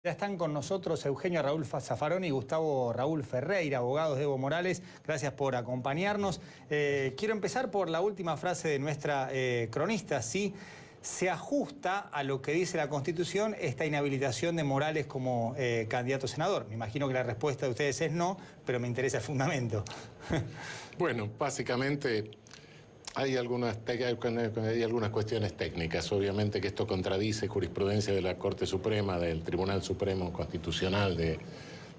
Ya están con nosotros Eugenio Raúl Zaffaroni y Gustavo Raúl Ferreira, abogados de Evo Morales. Gracias por acompañarnos. Quiero empezar por la última frase de nuestra cronista. ¿Sí se ajusta a lo que dice la Constitución esta inhabilitación de Morales como candidato a senador? Me imagino que la respuesta de ustedes es no, pero me interesa el fundamento. Bueno, básicamente hay algunas cuestiones técnicas. Obviamente que esto contradice jurisprudencia de la Corte Suprema, del Tribunal Supremo Constitucional de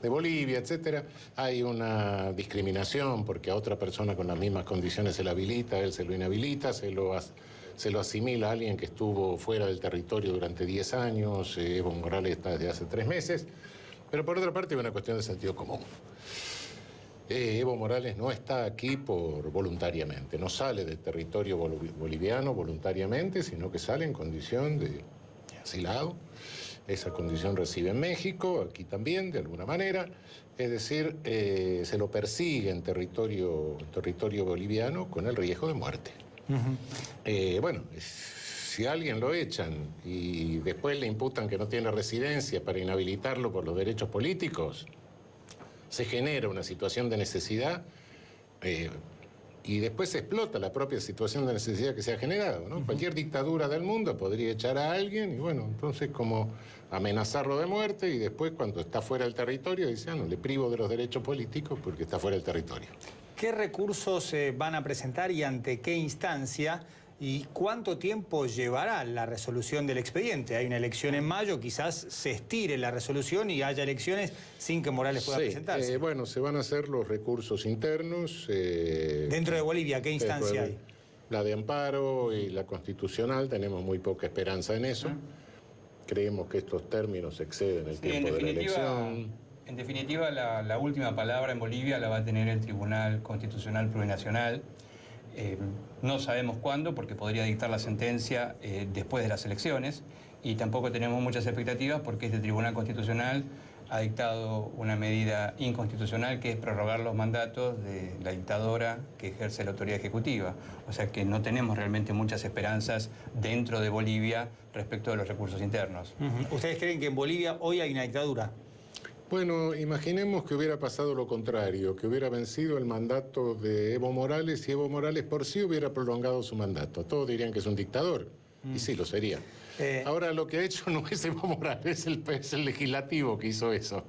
Bolivia, etcétera. Hay una discriminación porque a otra persona con las mismas condiciones se la habilita, a él se lo inhabilita, se lo asimila a alguien que estuvo fuera del territorio durante 10 años, Evo Morales está desde hace 3 meses. Pero por otra parte hay una cuestión de sentido común. Evo Morales no está aquí voluntariamente, no sale del territorio boliviano voluntariamente, sino que sale en condición de asilado. Esa condición recibe en México, aquí también, de alguna manera. Es decir, se lo persigue en territorio boliviano con el riesgo de muerte. Bueno, si a alguien lo echan y después le imputan que no tiene residencia para inhabilitarlo por los derechos políticos, se genera una situación de necesidad y después se explota la propia situación de necesidad que se ha generado, ¿no? Cualquier dictadura del mundo podría echar a alguien y bueno, entonces como amenazarlo de muerte y después cuando está fuera del territorio dice, no, le privo de los derechos políticos porque está fuera del territorio. ¿Qué recursos van a presentar y ante qué instancia? ¿Y cuánto tiempo llevará la resolución del expediente? Hay una elección en mayo, quizás se estire la resolución y haya elecciones sin que Morales pueda presentarse. Bueno, se van a hacer los recursos internos. ¿Dentro de Bolivia qué instancia hay? La de amparo y la constitucional, tenemos muy poca esperanza en eso. Creemos que estos términos exceden el tiempo de la elección. En definitiva, la última palabra en Bolivia la va a tener el Tribunal Constitucional Plurinacional. No sabemos cuándo, porque podría dictar la sentencia después de las elecciones, y tampoco tenemos muchas expectativas porque este Tribunal Constitucional ha dictado una medida inconstitucional que es prorrogar los mandatos de la dictadora que ejerce la autoridad ejecutiva. O sea que no tenemos realmente muchas esperanzas dentro de Bolivia respecto de los recursos internos. ¿Ustedes creen que en Bolivia hoy hay una dictadura? Bueno, imaginemos que hubiera pasado lo contrario, que hubiera vencido el mandato de Evo Morales y Evo Morales por sí hubiera prolongado su mandato. Todos dirían que es un dictador, y sí lo sería. Ahora, lo que ha hecho no es Evo Morales, es el legislativo que hizo eso.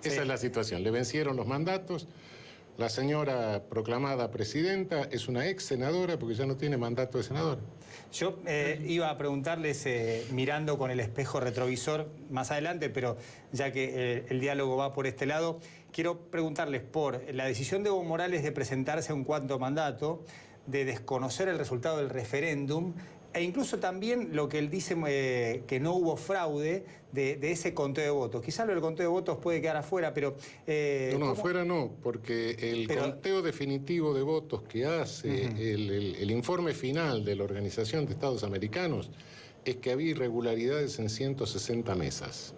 Esa es la situación. Le vencieron los mandatos. La señora proclamada presidenta es una ex senadora porque ya no tiene mandato de senadora. Yo iba a preguntarles, mirando con el espejo retrovisor más adelante, pero ya que el diálogo va por este lado, quiero preguntarles por la decisión de Evo Morales de presentarse a un cuarto mandato, de desconocer el resultado del referéndum, e incluso también lo que él dice que no hubo fraude de ese conteo de votos. Quizás lo del conteo de votos puede quedar afuera, pero... No, afuera no, porque el conteo definitivo de votos que hace el informe final de la Organización de Estados Americanos es que había irregularidades en 160 mesas.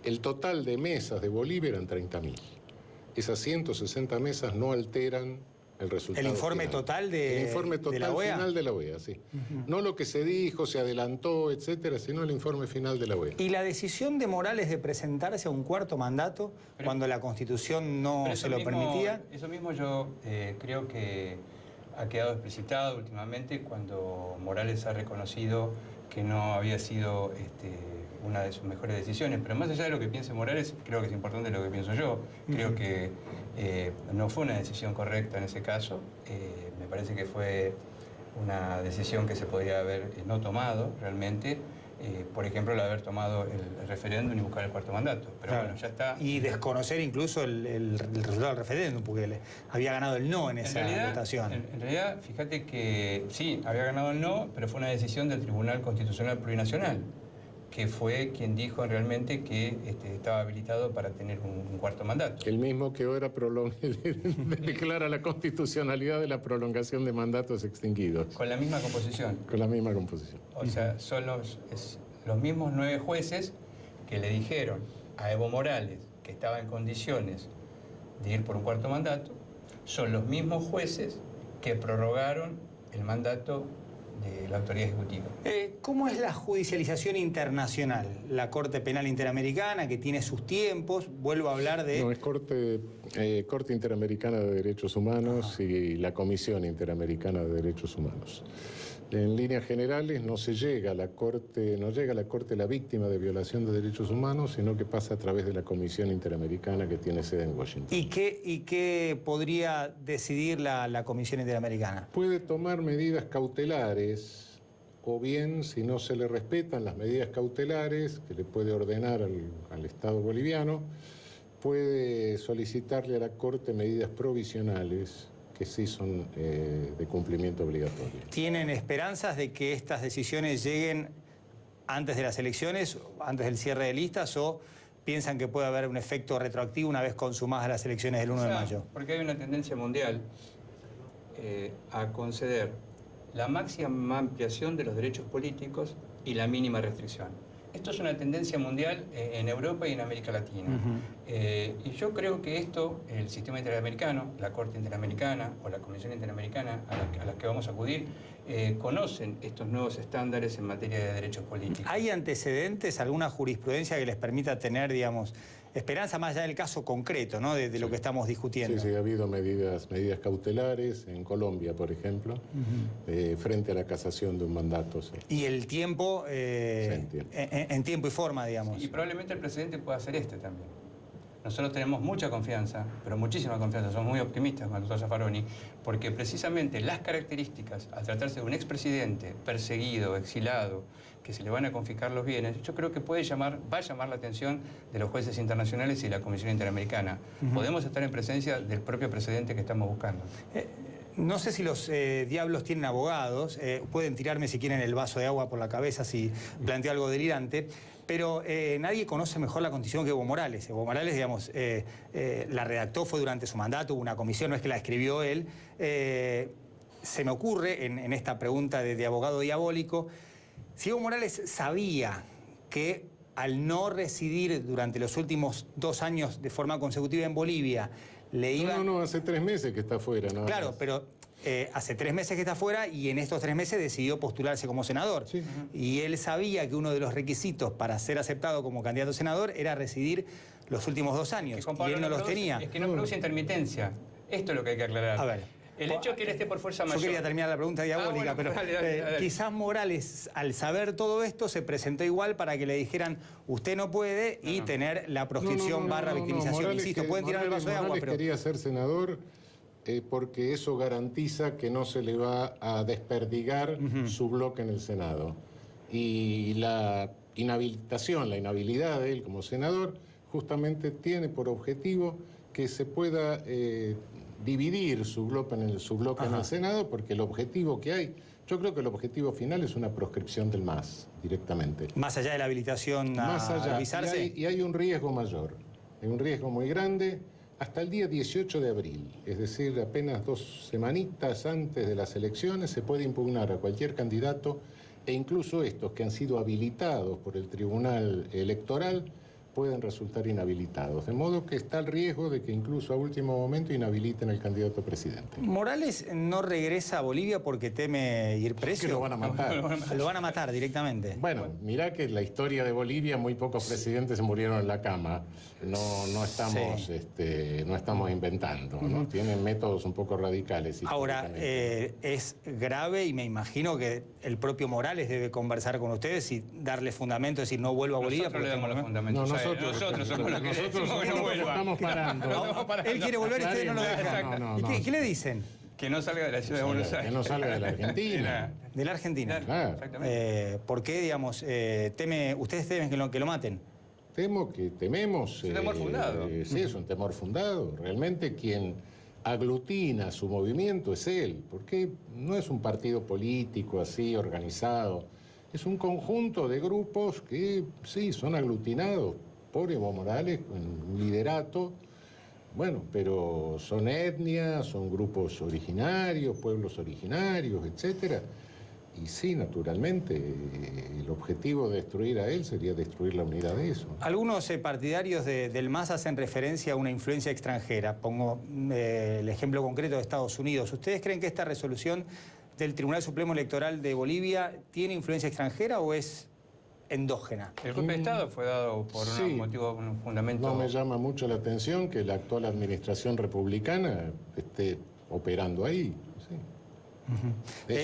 El total de mesas de Bolivia eran 30.000. Esas 160 mesas no alteran el resultado. ¿El informe final. Total de El informe total de la OEA? Final de la OEA, sí. No lo que se dijo, se adelantó, etcétera, sino el informe final de la OEA. ¿Y la decisión de Morales de presentarse a un cuarto mandato cuando la Constitución no se lo permitía? Eso mismo yo creo que ha quedado explicitado últimamente cuando Morales ha reconocido que no había sido una de sus mejores decisiones. Pero más allá de lo que piense Morales, creo que es importante lo que pienso yo. Creo que no fue una decisión correcta en ese caso. Me parece que fue una decisión que se podría haber no tomado realmente. Por ejemplo, el haber tomado el referéndum y buscar el cuarto mandato. Pero bueno, ya está. Y desconocer incluso el resultado del referéndum, porque había ganado el no en esa votación. En realidad, fíjate que sí, había ganado el no, pero fue una decisión del Tribunal Constitucional Plurinacional, que fue quien dijo realmente que estaba habilitado para tener un cuarto mandato. El mismo que ahora declara la constitucionalidad de la prolongación de mandatos extinguidos. Con la misma composición. Con la misma composición. O sea, son los mismos 9 jueces que le dijeron a Evo Morales que estaba en condiciones de ir por un cuarto mandato, son los mismos jueces que prorrogaron el mandato la autoridad ejecutiva. ¿Cómo es la judicialización internacional? La Corte Penal Interamericana, que tiene sus tiempos, vuelvo a hablar de... No, es Corte Interamericana de Derechos Humanos y la Comisión Interamericana de Derechos Humanos. En líneas generales no llega a la Corte la víctima de violación de derechos humanos, sino que pasa a través de la Comisión Interamericana que tiene sede en Washington. ¿Y qué podría decidir la Comisión Interamericana? Puede tomar medidas cautelares, o bien, si no se le respetan las medidas cautelares que le puede ordenar al Estado boliviano, puede solicitarle a la Corte medidas provisionales que sí son de cumplimiento obligatorio. ¿Tienen esperanzas de que estas decisiones lleguen antes de las elecciones, antes del cierre de listas, o piensan que puede haber un efecto retroactivo una vez consumadas las elecciones del 1 de mayo? Porque hay una tendencia mundial a conceder la máxima ampliación de los derechos políticos y la mínima restricción. Esto es una tendencia mundial en Europa y en América Latina. Y yo creo que esto, el sistema interamericano, la Corte Interamericana o la Comisión Interamericana a las que vamos a acudir, conocen estos nuevos estándares en materia de derechos políticos. ¿Hay antecedentes, alguna jurisprudencia que les permita tener, digamos, esperanza más allá del caso concreto, ¿no? de lo que estamos discutiendo? Sí, ha habido medidas cautelares en Colombia, por ejemplo, frente a la casación de un mandato. Sí. Y el tiempo, en tiempo y forma, digamos. Y probablemente el presidente pueda hacer también. Nosotros tenemos mucha confianza, pero muchísima confianza, somos muy optimistas con el doctor Zaffaroni, porque precisamente las características, al tratarse de un expresidente perseguido, exilado, que se le van a confiscar los bienes, yo creo que va a llamar la atención de los jueces internacionales y la Comisión Interamericana. Podemos estar en presencia del propio precedente que estamos buscando. No sé si los diablos tienen abogados, pueden tirarme si quieren el vaso de agua por la cabeza si planteo algo delirante, pero nadie conoce mejor la Constitución que Evo Morales. Evo Morales, digamos, la redactó, fue durante su mandato, hubo una comisión, no es que la escribió él. Se me ocurre, en esta pregunta de abogado diabólico, si Evo Morales sabía que al no residir durante los últimos 2 años de forma consecutiva en Bolivia, le iba... No, hace 3 meses que está afuera. Claro, pero hace 3 meses que está afuera y en estos 3 meses decidió postularse como senador. Sí. Y él sabía que uno de los requisitos para ser aceptado como candidato a senador era residir los últimos 2 años. Y él no los tenía. Es que no produce intermitencia. Esto es lo que hay que aclarar. A ver. El hecho de que él esté por fuerza mayor... Yo quería terminar la pregunta diabólica, bueno, pero dale. quizás Morales, al saber todo esto, se presentó igual para que le dijeran usted no puede y tener la proscripción barra victimización. Morales, insisto, pueden tirar el vaso de agua, Morales pero... quería ser senador porque eso garantiza que no se le va a desperdigar su bloque en el Senado. Y la inhabilidad de él como senador, justamente tiene por objetivo que se pueda... dividir su bloque en el Senado, porque el objetivo que hay, yo creo que el objetivo final es una proscripción del MAS directamente. Más allá de la habilitación a revisarse. Y hay un riesgo mayor, hay un riesgo muy grande hasta el día 18 de abril, es decir, apenas 2 semanitas antes de las elecciones se puede impugnar a cualquier candidato e incluso estos que han sido habilitados por el Tribunal Electoral pueden resultar inhabilitados, de modo que está el riesgo de que incluso a último momento inhabiliten al candidato presidente. ¿Morales no regresa a Bolivia porque teme ir preso? Que lo van a matar. Lo van a matar directamente. Bueno, mirá que en la historia de Bolivia muy pocos presidentes se murieron en la cama. No estamos inventando, ¿no? Tienen métodos un poco radicales. Ahora, es grave y me imagino que el propio Morales debe conversar con ustedes y darle fundamento, decir no vuelvo a Bolivia. Nosotros le damos los fundamentos. Nosotros somos los que estamos parando. Él quiere volver y ustedes no lo dejan. ¿Y qué le dicen? Que no salga de la ciudad de Buenos Aires. Que no salga de la Argentina. De la Argentina. Claro. Exactamente. ¿Por qué, digamos, ustedes temen que lo maten? Tememos. Es un temor fundado. Sí, es un temor fundado. Realmente quien aglutina su movimiento es él, porque no es un partido político así organizado. Es un conjunto de grupos que sí son aglutinados por Evo Morales, en liderato. Bueno, pero son etnias, son grupos originarios, pueblos originarios, etcétera. Y sí, naturalmente, el objetivo de destruir a él sería destruir la unidad de eso. Algunos partidarios del MAS hacen referencia a una influencia extranjera. Pongo el ejemplo concreto de Estados Unidos. ¿Ustedes creen que esta resolución del Tribunal Supremo Electoral de Bolivia tiene influencia extranjera o es endógena? El golpe de Estado fue dado por Sí. un motivo, un fundamento... No me llama mucho la atención que la actual administración republicana esté operando ahí. Sí.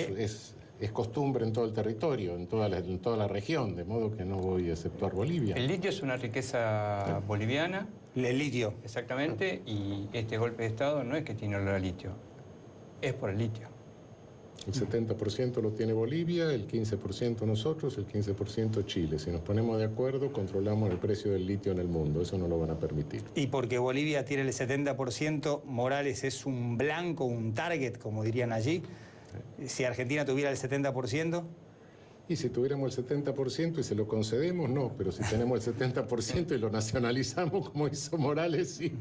Es costumbre en todo el territorio, en toda la región, de modo que no voy a exceptuar Bolivia. El litio es una riqueza boliviana, El litio. exactamente, y este golpe de Estado no es que tiene olor a litio, es por el litio. El 70% lo tiene Bolivia, el 15% nosotros, el 15% Chile. Si nos ponemos de acuerdo, controlamos el precio del litio en el mundo. Eso no lo van a permitir. Y porque Bolivia tiene el 70%, Morales es un blanco, un target, como dirían allí. Si Argentina tuviera el 70%... Y si tuviéramos el 70% y se lo concedemos, no. Pero si tenemos el 70% y lo nacionalizamos, como hizo Morales, sí.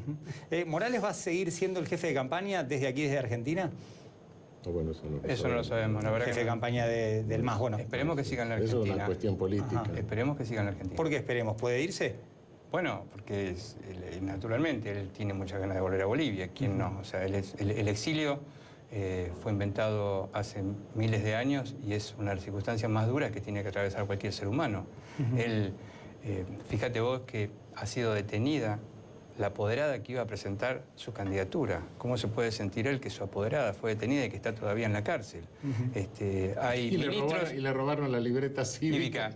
¿Morales va a seguir siendo el jefe de campaña desde aquí, desde Argentina? No, bueno, Eso no lo sabemos, la verdad. Jefe de campaña del MAS, bueno. Esperemos que siga en la Eso Argentina. es una cuestión política. Ajá. Esperemos que siga en la Argentina. ¿Por qué esperemos? ¿Puede irse? Bueno, porque naturalmente él tiene muchas ganas de volver a Bolivia. ¿Quién no? O sea, el exilio fue inventado hace miles de años y es una de las circunstancias más duras que tiene que atravesar cualquier ser humano. Él, fíjate vos que ha sido detenida la apoderada que iba a presentar su candidatura. ¿Cómo se puede sentir él que su apoderada fue detenida y que está todavía en la cárcel? Hay ministros... le robaron la libreta cívica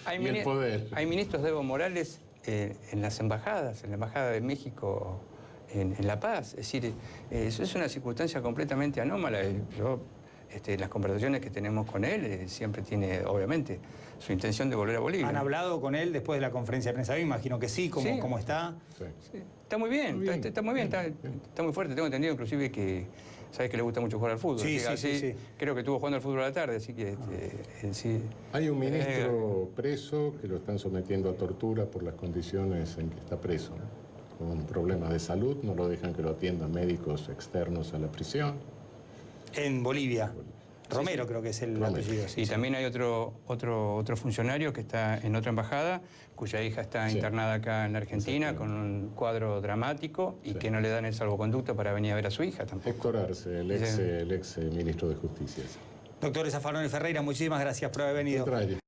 hay y el poder. Hay ministros de Evo Morales en las embajadas, en la Embajada de México en La Paz. Es decir, eso es una circunstancia completamente anómala. Yo, las conversaciones que tenemos con él, siempre tiene, obviamente, su intención de volver a Bolivia. ¿Han hablado con él después de la conferencia de prensa? Me imagino que sí. Sí. ¿Cómo está? Sí. Sí, está muy bien, Muy bien. está muy bien, está muy fuerte. Tengo entendido inclusive que, sabes que le gusta mucho jugar al fútbol. Sí, Así, sí. Creo que estuvo jugando al fútbol a la tarde, así que sí. Hay un ministro preso que lo están sometiendo a tortura por las condiciones en que está preso, ¿no? Con problemas de salud, no lo dejan que lo atiendan médicos externos a la prisión. En Bolivia. Romero sí. creo que es el Romero. apellido. Y también hay otro funcionario que está en otra embajada, cuya hija está Sí. internada acá en la Argentina Exactamente. con un cuadro dramático y Sí. que no le dan el salvoconducto para venir a ver a su hija tampoco. Héctor Arce, el ex ministro de Justicia. Doctor Zaffaroni Ferreira, muchísimas gracias por haber venido. Contrario.